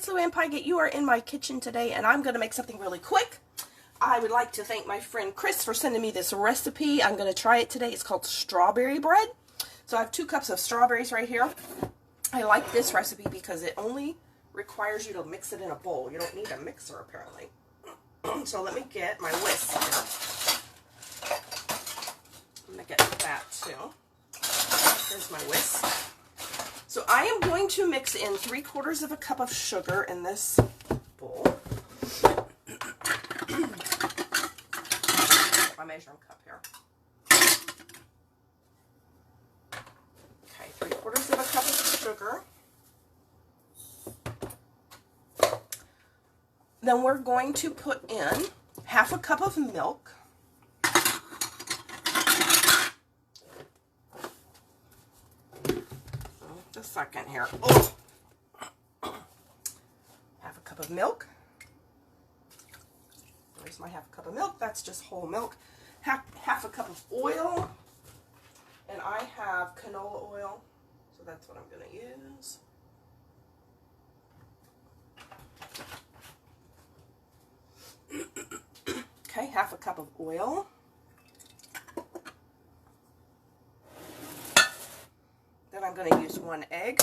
Luann Pygott. You are in my kitchen today, and I'm going to make something really quick. I would like to thank my friend Chris for sending me this recipe. I'm going to try it today. It's called strawberry bread. So I have 2 cups of strawberries right here. I like this recipe because it only requires you to mix it in a bowl. You don't need a mixer, apparently. So let me get my whisk here. I'm going to get that too. Here's my whisk. So I am going to mix in 3/4 of a cup of sugar in this bowl. My measuring cup here. Okay, 3/4 of a cup of sugar. Then we're going to put in 1/2 a cup of milk. A second here. Oh. 1/2 a cup of milk. There's my 1/2 a cup of milk. That's just whole milk. 1/2 a cup of oil. And I have canola oil, so that's what I'm going to use. Okay, 1/2 a cup of oil. Then I'm going to use 1 egg.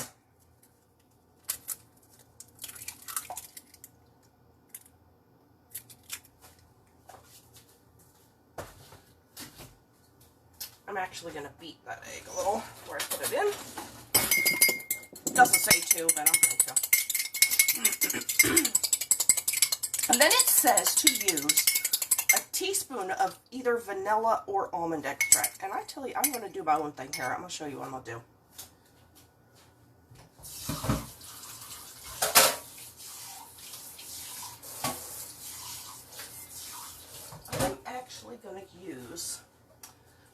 I'm actually going to beat that egg a little before I put it in. It doesn't say to, but I'm going to. And then it says to use a teaspoon of either vanilla or almond extract. And I tell you, I'm going to do my own thing here. I'm going to show you what I'm going to do.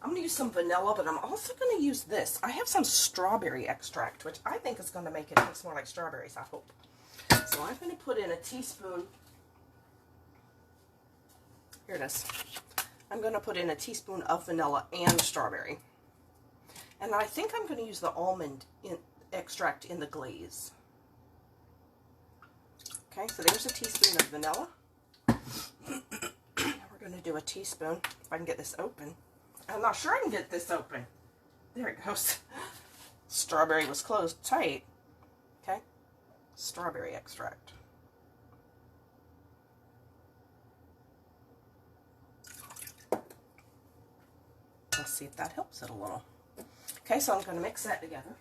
I'm going to use some vanilla, but I'm also going to use this. I have some strawberry extract, which I think is going to make it taste more like strawberries, I hope. So I'm going to put in a teaspoon. Here it is. I'm going to put in a teaspoon of vanilla and strawberry. And I think I'm going to use the almond extract in the glaze. Okay, so there's a teaspoon of vanilla. We're going to do a teaspoon, if I can get this open. I'm not sure I can get this open. There it goes. Strawberry was closed tight. Okay, strawberry extract. Let's see if that helps it a little. Okay, so I'm going to mix that together.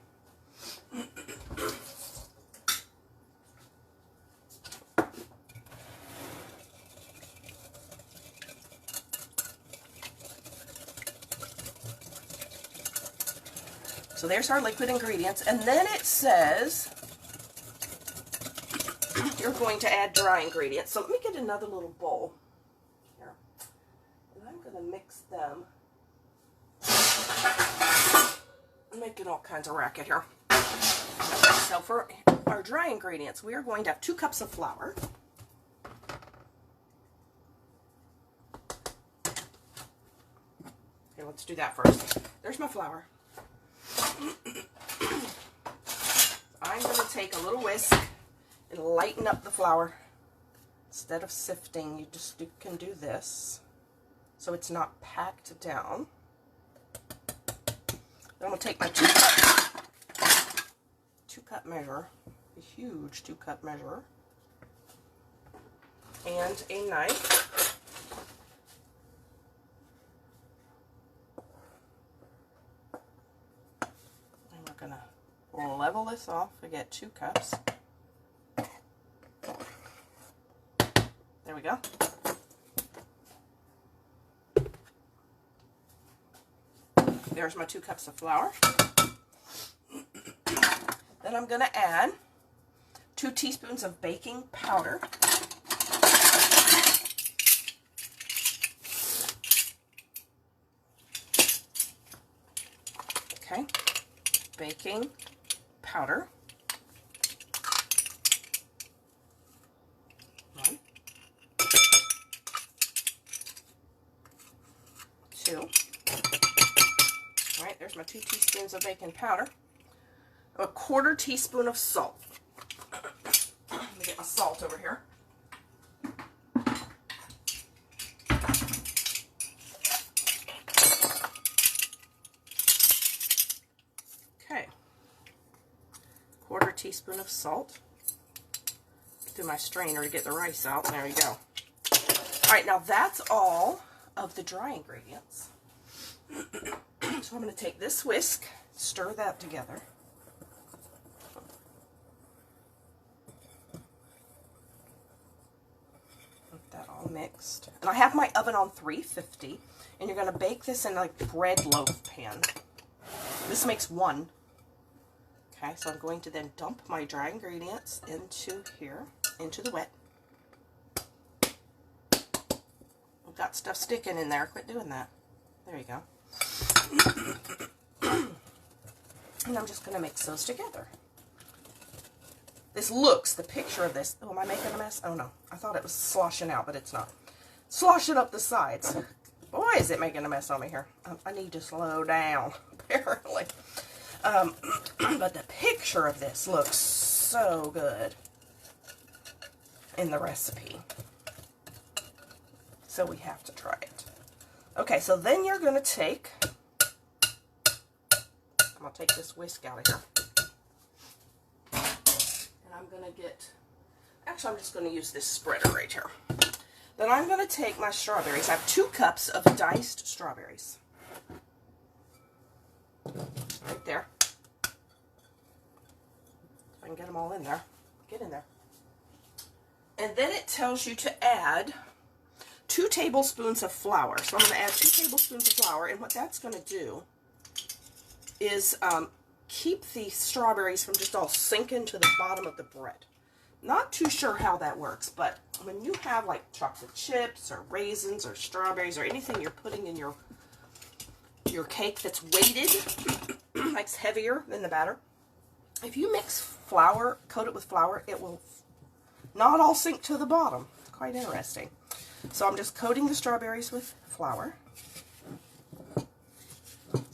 So there's our liquid ingredients, and then it says you're going to add dry ingredients. So let me get another little bowl here, and I'm going to mix them. I'm making all kinds of racket here. So for our dry ingredients, we are going to have 2 cups of flour. Okay, let's do that first. There's my flour. I'm going to take a little whisk and lighten up the flour. Instead of sifting, you can do this so it's not packed down. Then I'm going to take my 2-cup measure, a huge 2-cup measure, and a knife. Gonna level this off. We get 2 cups. There we go. There's my 2 cups of flour. Then I'm going to add 2 teaspoons of baking powder. Okay. Baking powder. 1, 2. All right, there's my 2 teaspoons of baking powder. A 1/4 teaspoon of salt. Let me get my salt over here. Okay. 1/4 teaspoon of salt. Through my strainer to get the rice out. There you go. All right, now that's all of the dry ingredients. So I'm going to take this whisk, stir that together. Get that all mixed. And I have my oven on 350, and you're going to bake this in like bread loaf pan. This makes 1. Okay, so I'm going to then dump my dry ingredients into here, into the wet. I've got stuff sticking in there. Quit doing that. There you go. And I'm just going to mix those together. This looks, the picture of this, oh, am I making a mess? Oh no, I thought it was sloshing out, but it's not. Sloshing up the sides. Boy, is it making a mess on me here. I need to slow down, apparently. But the picture of this looks so good in the recipe. So we have to try it. Okay, so then you're going to take, I'm going to take this whisk out of here. And I'm going to get, actually I'm just going to use this spreader right here. Then I'm going to take my strawberries. I have 2 cups of diced strawberries. Right there. I can get them all in there. Get in there. And then it tells you to add 2 tablespoons of flour. So I'm going to add 2 tablespoons of flour, and what that's going to do is keep the strawberries from just all sinking to the bottom of the bread. Not too sure how that works, but when you have like chocolate chips or raisins or strawberries or anything you're putting in your cake that's weighted, like it's heavier than the batter, if you mix flour, coat it with flour, it will not all sink to the bottom. It's quite interesting. So I'm just coating the strawberries with flour. So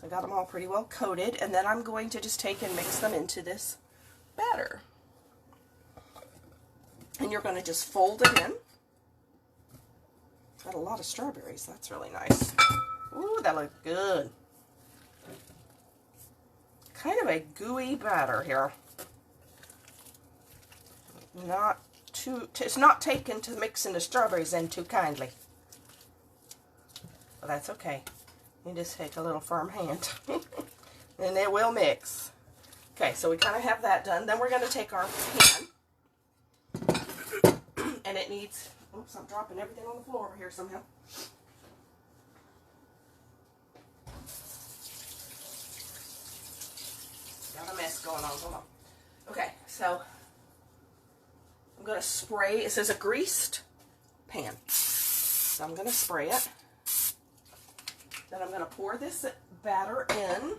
I got them all pretty well coated, and then I'm going to just take and mix them into this batter. And you're going to just fold it in. Got a lot of strawberries. That's really nice. Ooh, that looks good. Kind of a gooey batter here. Not too, it's not taken to mixing the strawberries in too kindly. But that's okay. You just take a little firm hand. And it will mix. Okay, so we kind of have that done. Then we're going to take our pan. And it needs, oops, I'm dropping everything on the floor over here somehow. Got a mess going on, hold on. Okay, so I'm going to spray, it says a greased pan. So I'm going to spray it. Then I'm going to pour this batter in.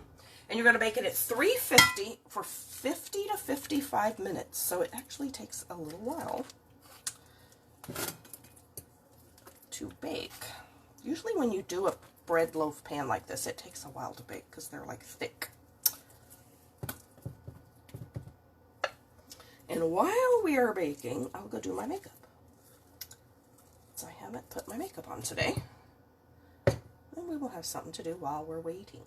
And you're going to bake it at 350 for 50 to 55 minutes. So it actually takes a little while to bake. Usually when you do a bread loaf pan like this, it takes a while to bake because they're like thick. And while we are baking, I'll go do my makeup. So I haven't put my makeup on today. And we will have something to do while we're waiting.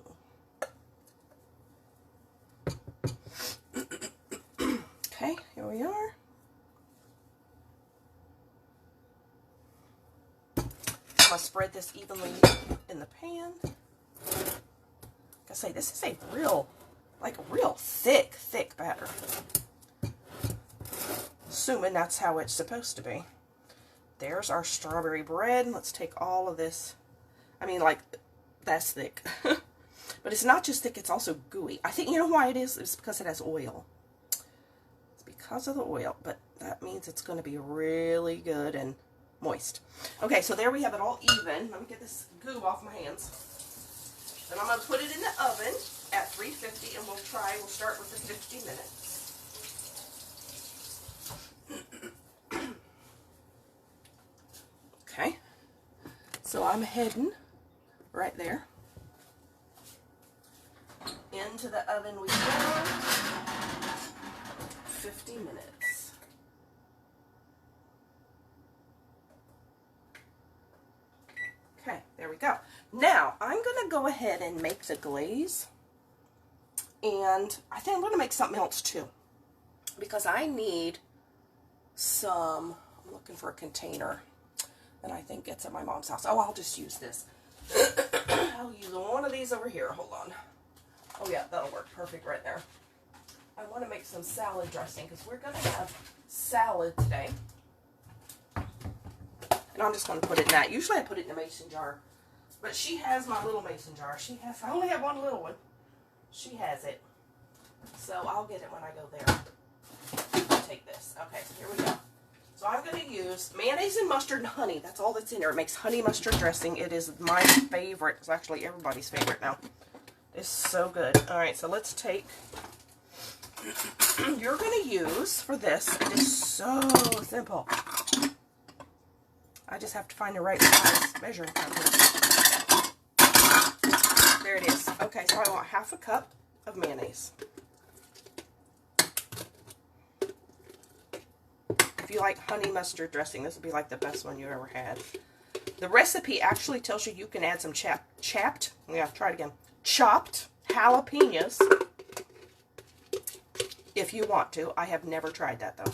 Okay, here we are. I'm going to spread this evenly in the pan. Like I say, this is a real thick batter. Assuming that's how it's supposed to be. There's our strawberry bread. Let's take all of this. I mean, like, that's thick. But it's not just thick, it's also gooey. I think, you know why it is? It's because it has oil. It's because of the oil, but that means it's going to be really good and moist. Okay, so there we have it all even. Let me get this goo off my hands. Then I'm going to put it in the oven at 350, and we'll start with the 50 minutes. Okay, so I'm heading right there. Into the oven we go. 50 minutes. Now, I'm going to go ahead and make the glaze. And I think I'm going to make something else too. Because I need some, I'm looking for a container. And I think it's at my mom's house. Oh, I'll just use this. I'll use one of these over here. Hold on. Oh yeah, that'll work perfect right there. I want to make some salad dressing because we're going to have salad today. And I'm just going to put it in that. Usually I put it in a mason jar. But she has my little mason jar. I only have one little one. She has it. So I'll get it when I go there. I'll take this. Okay, so here we go. So I'm going to use mayonnaise and mustard and honey. That's all that's in there. It makes honey mustard dressing. It is my favorite. It's actually everybody's favorite now. It's so good. Alright, so let's take... You're going to use, for this, it is so simple. I just have to find the right size measuring cup. There it is. Okay, so I want half a cup of mayonnaise. If you like honey mustard dressing, this will be like the best one you ever had. The recipe actually tells you can add some chopped jalapenos if you want to. I have never tried that though.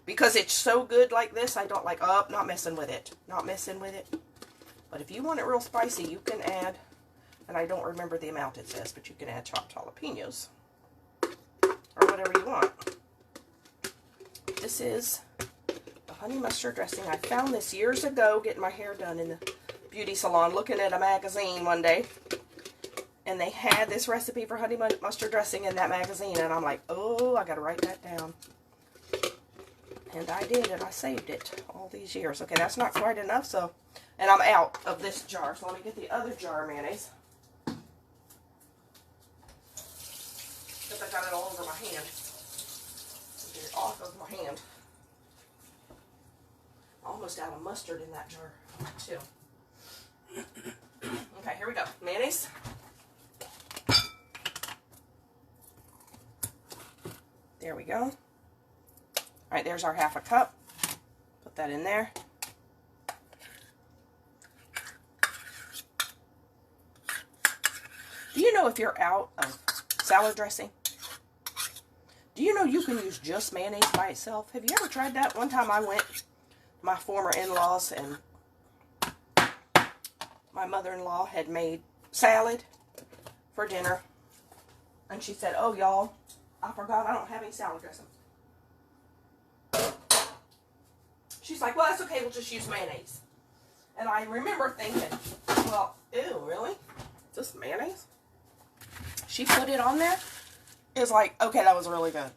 Because it's so good like this, I don't like, oh, not messing with it. Not messing with it. But if you want it real spicy, you can add, and I don't remember the amount it says, but you can add chopped jalapenos. Or whatever you want. This is the honey mustard dressing. I found this years ago getting my hair done in the beauty salon, looking at a magazine one day. And they had this recipe for honey mustard dressing in that magazine. And I'm like, oh, I got to write that down. And I did, and I saved it all these years. Okay, that's not quite enough, so... And I'm out of this jar, so let me get the other jar of mayonnaise. Because I got it all over my hand. Get it off of my hand. Almost out of mustard in that jar, too. Okay, here we go. Mayonnaise. There we go. Alright, there's our half a cup. Put that in there. Do you know if you're out of salad dressing? Do you know you can use just mayonnaise by itself? Have you ever tried that? One time I went to my former in-laws and my mother-in-law had made salad for dinner. And she said, oh, y'all, I forgot I don't have any salad dressing. She's like, well, that's okay, we'll just use mayonnaise. And I remember thinking, well, ew, really? Just mayonnaise? She put it on there. It was like, okay, that was really good.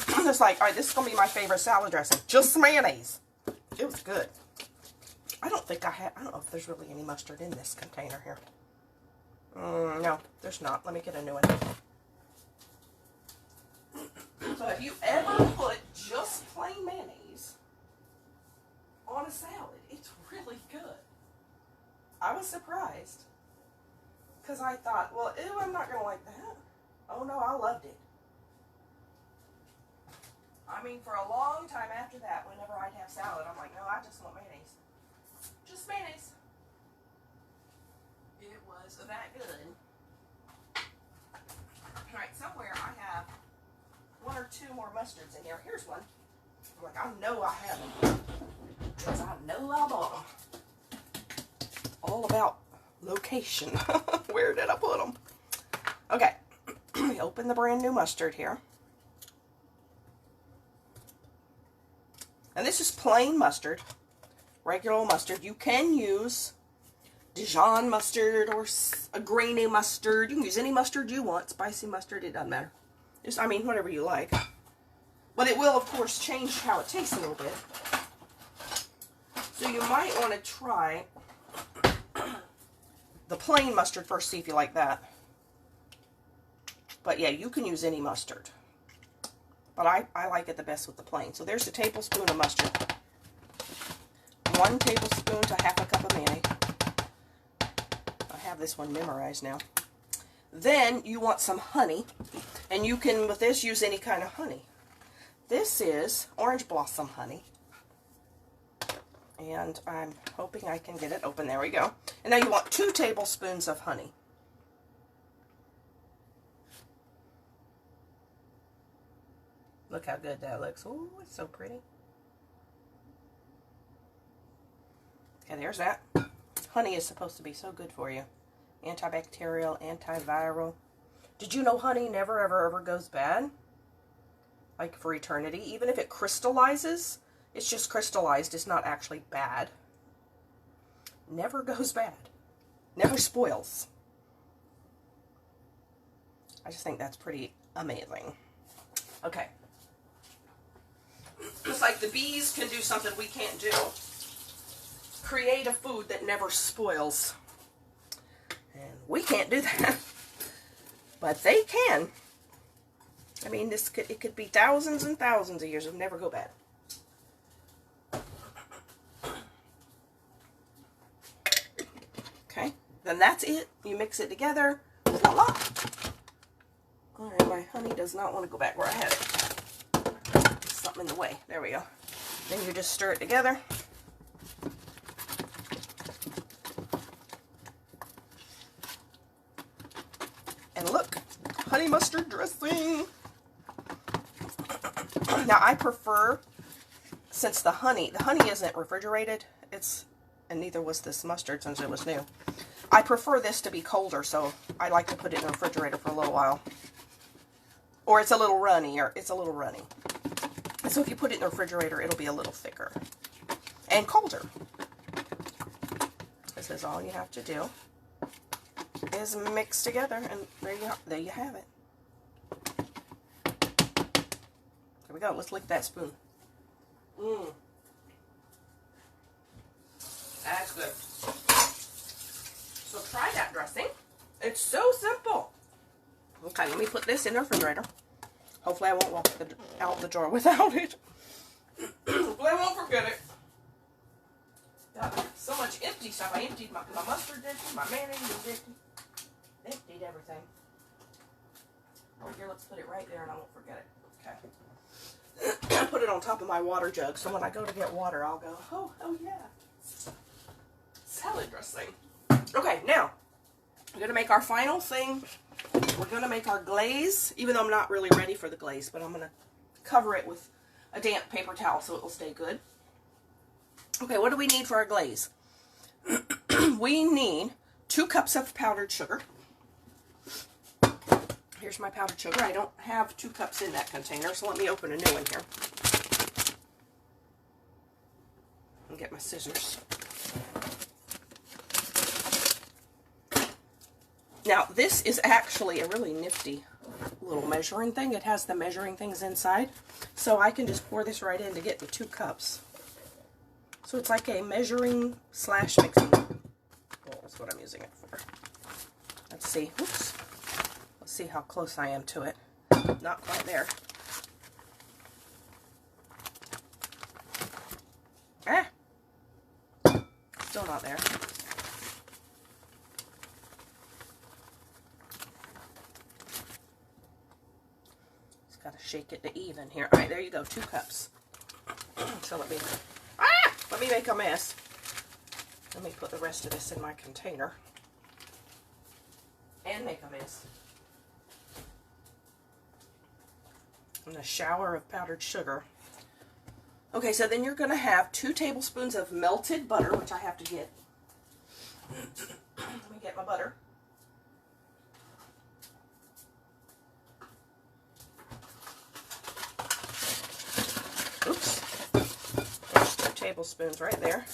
I'm just like, all right, this is going to be my favorite salad dressing. Just mayonnaise. It was good. I don't know if there's really any mustard in this container here. No, there's not. Let me get a new one. So if you ever put just plain mayonnaise on a salad, it's really good. I was surprised. Because I thought, well, ew, I'm not going to like that. Oh no, I loved it. I mean, for a long time after that, whenever I'd have salad, I'm like, no, I just want mayonnaise. Just mayonnaise. It was that good. Alright, somewhere I have one or two more mustards in here. Here's one. I'm like, I know I have them. Because I know I bought them. All about location. Where did I put them? Okay. We open the brand new mustard here. And this is plain mustard. Regular mustard. You can use Dijon mustard or a grainy mustard. You can use any mustard you want. Spicy mustard, it doesn't matter. Just, I mean, whatever you like. But it will, of course, change how it tastes a little bit. So you might want to try the plain mustard first, see if you like that. But yeah, you can use any mustard. But I like it the best with the plain. So there's a tablespoon of mustard. 1 tablespoon to half a cup of mayonnaise. I have this one memorized now. Then you want some honey. And you can, with this, use any kind of honey. This is orange blossom honey. And I'm hoping I can get it open. There we go. And now you want 2 tablespoons of honey. Look how good that looks. Oh, it's so pretty. Okay, there's that. Honey is supposed to be so good for you. Antibacterial, antiviral. Did you know honey never ever goes bad? Like for eternity. Even if it crystallizes, it's just crystallized. It's not actually bad. Never goes bad. Never spoils. I just think that's pretty amazing. Okay. Just like the bees can do something we can't do. Create a food that never spoils. And we can't do that. But they can. I mean, it could be thousands and thousands of years. It'll never go bad. Okay, then that's it. You mix it together. Voila! Alright, my honey does not want to go back where I had it. There's something in the way. There we go. Then you just stir it together. And look, honey mustard dressing. Now I prefer, since the honey isn't refrigerated, and neither was this mustard since it was new. I prefer this to be colder, so I like to put it in the refrigerator for a little while. Or it's a little runny, And so if you put it in the refrigerator, it'll be a little thicker and colder. This is all you have to do is mix together, and there you have it. There we go. Let's lick that spoon. That's good. So try that dressing. It's so simple. Okay, let me put this in the refrigerator. Hopefully I won't walk out the door without it. Hopefully I won't forget it. Got so much empty stuff. I emptied my mustard empty, my mayonnaise was empty. Emptied everything. Over here, let's put it right there and I won't forget it. Okay. I put it on top of my water jug, so when I go to get water, I'll go, oh yeah. Salad dressing. Okay, now, we're going to make our final thing. We're going to make our glaze, even though I'm not really ready for the glaze, but I'm going to cover it with a damp paper towel so it will stay good. Okay, what do we need for our glaze? We need 2 cups of powdered sugar. Here's my powdered sugar. I don't have 2 cups in that container, so let me open a new one here. And get my scissors. Now, this is actually a really nifty little measuring thing. It has the measuring things inside. So I can just pour this right in to get the 2 cups. So it's like a measuring / mixing bowl is what I'm using it for. Let's see. Oops. Let's see how close I am to it. Not quite there. Still not there. Just gotta shake it to even here. All right, there you go. 2 cups. So let me make a mess. Let me put the rest of this in my container and make a mess. And a shower of powdered sugar. Okay, so then you're going to have 2 tablespoons of melted butter, which I have to get. Let me get my butter. Oops. There's 2 tablespoons right there.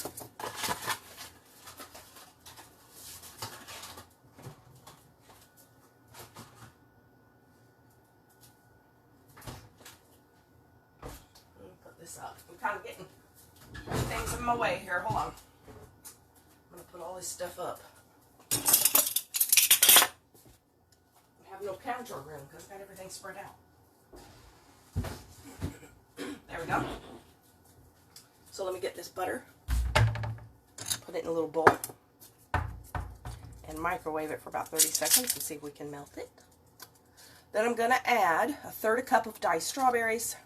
Up. I'm kind of getting things in my way here. Hold on. I'm going to put all this stuff up. I have no counter room because I've got everything spread out. There we go. So let me get this butter. Put it in a little bowl. And microwave it for about 30 seconds and see if we can melt it. Then I'm going to add a 1/3 cup of diced strawberries.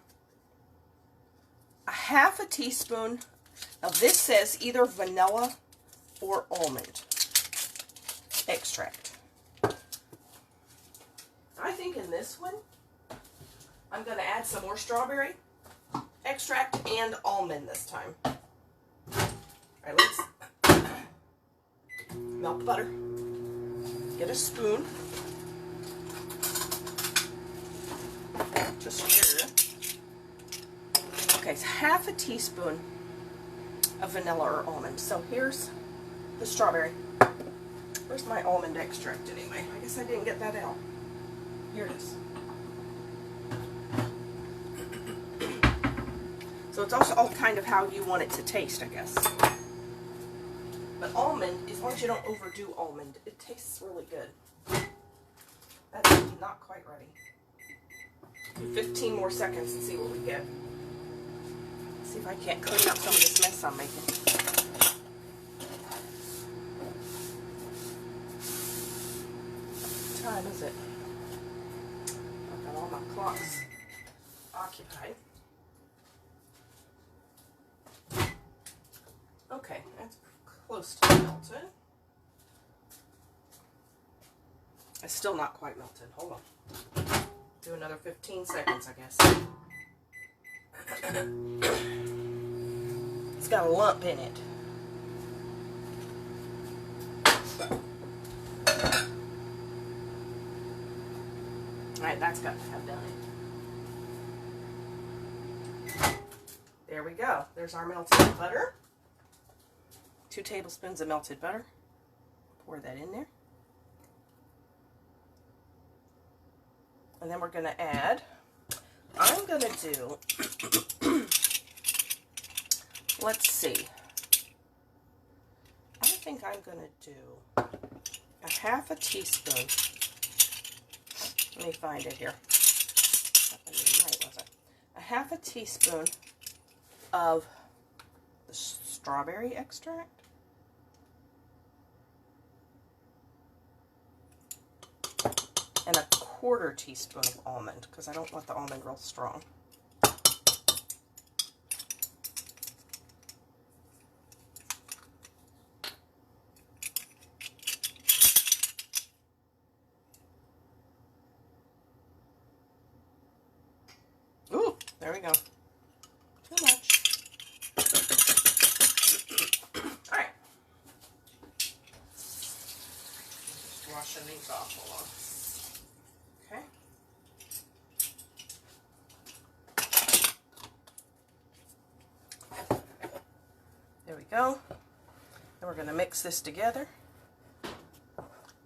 A 1/2 teaspoon Now this says either vanilla or almond extract. I think in this one, I'm going to add some more strawberry extract and almond this time. All right, let's melt the butter. Get a spoon. Just stir. Okay, it's half a teaspoon of vanilla or almond. So here's the strawberry. Where's my almond extract anyway? I guess I didn't get that out. Here it is. So it's also all kind of how you want it to taste, I guess. But almond, as long as you don't overdo almond, it tastes really good. That's not quite ready. 15 more seconds and see what we get. See if I can't clean up some of this mess I'm making. What time is it? I've got all my clocks occupied. Okay, that's close to melted. It's still not quite melted. Hold on. Do another 15 seconds, I guess. It's got a lump in it. Alright, that's got to have done it. There we go. There's our melted butter. 2 tablespoons of melted butter. Pour that in there. And then we're going to add, I'm going to do, let's see, I think I'm going to do a half a teaspoon. Let me find it here. Right, was it? A half a teaspoon of the strawberry extract. And a 1/4 teaspoon of almond, because I don't want the almond real strong. Ooh, there we go. Too much. All right. Just washing these off a lot. Okay. There we go. Then we're going to mix this together.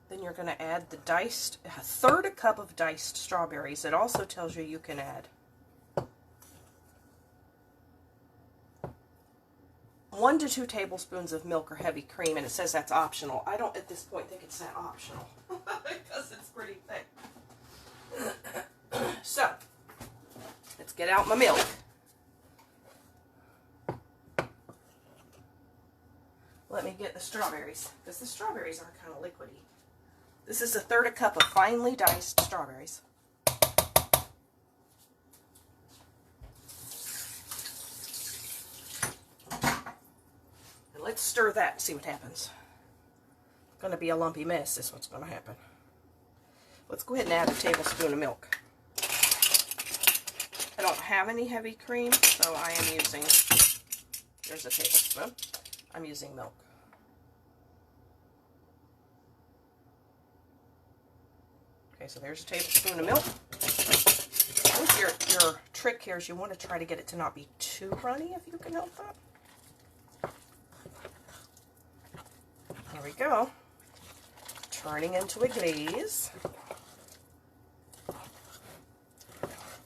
Then you're going to add the diced, 1/3 cup of diced strawberries. It also tells you can add 1 to 2 tablespoons of milk or heavy cream, and it says that's optional. I don't at this point think it's that optional because it's pretty thick. So, let's get out my milk. Let me get the strawberries, because the strawberries are kind of liquidy. This is 1/3 cup of finely diced strawberries. And let's stir that and see what happens. It's going to be a lumpy mess, is what's going to happen. Let's go ahead and add a tablespoon of milk. I don't have any heavy cream, so I am using, there's a tablespoon. I'm using milk. Okay, so there's a tablespoon of milk. I think your trick here is you want to try to get it to not be too runny if you can help that. Here we go. Turning into a glaze.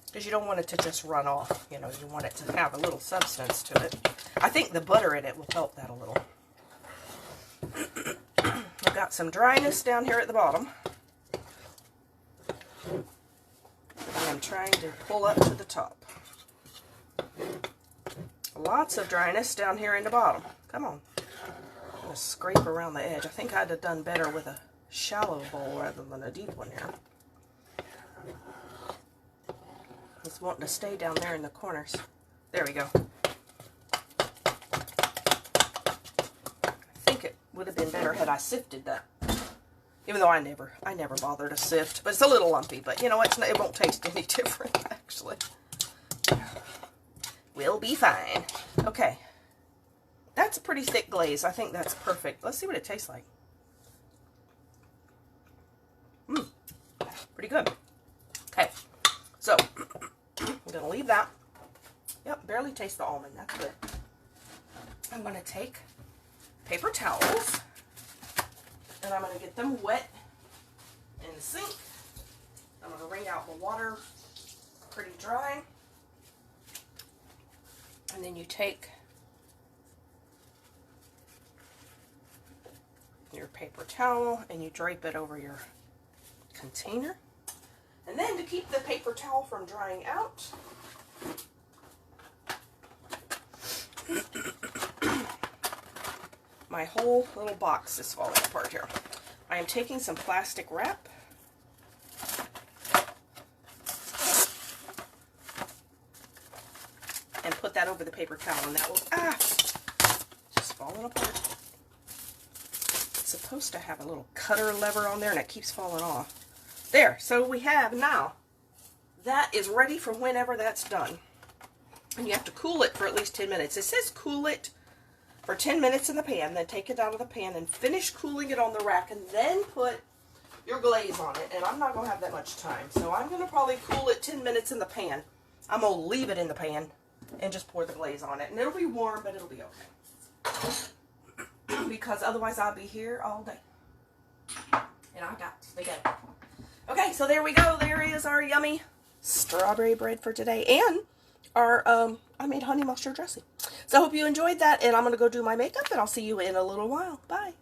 Because you don't want it to just run off, you know, you want it to have a little substance to it. I think the butter in it will help that a little. I've got some dryness down here at the bottom. And I'm trying to pull up to the top. Lots of dryness down here in the bottom. Come on. I'm going to scrape around the edge. I think I'd have done better with a shallow bowl rather than a deep one here. It's wanting to stay down there in the corners. There we go. would have been better had I sifted that. Even though I never bother to sift. But it's a little lumpy. But you know, it won't taste any different, actually. We'll be fine. Okay. That's a pretty thick glaze. I think that's perfect. Let's see what it tastes like. Pretty good. Okay. So, I'm going to leave that. Yep, barely taste the almond. That's good. I'm going to take paper towels. And I'm going to get them wet in the sink. I'm going to wring out the water pretty dry. And then you take your paper towel and you drape it over your container. And then to keep the paper towel from drying out, my whole little box is falling apart here. I am taking some plastic wrap and put that over the paper towel, and that will, just falling apart. It's supposed to have a little cutter lever on there, and it keeps falling off. There, so we have now, that is ready for whenever that's done. And you have to cool it for at least 10 minutes. It says cool it for 10 minutes in the pan, then take it out of the pan and finish cooling it on the rack, and then put your glaze on it. And I'm not going to have that much time, so I'm going to probably cool it 10 minutes in the pan. I'm going to leave it in the pan and just pour the glaze on it. And it'll be warm, but it'll be okay. Because otherwise I'll be here all day. And I got to go. Okay, so there we go. There is our yummy strawberry bread for today. And our, I made honey mustard dressing. So I hope you enjoyed that. And I'm going to go do my makeup. And I'll see you in a little while. Bye.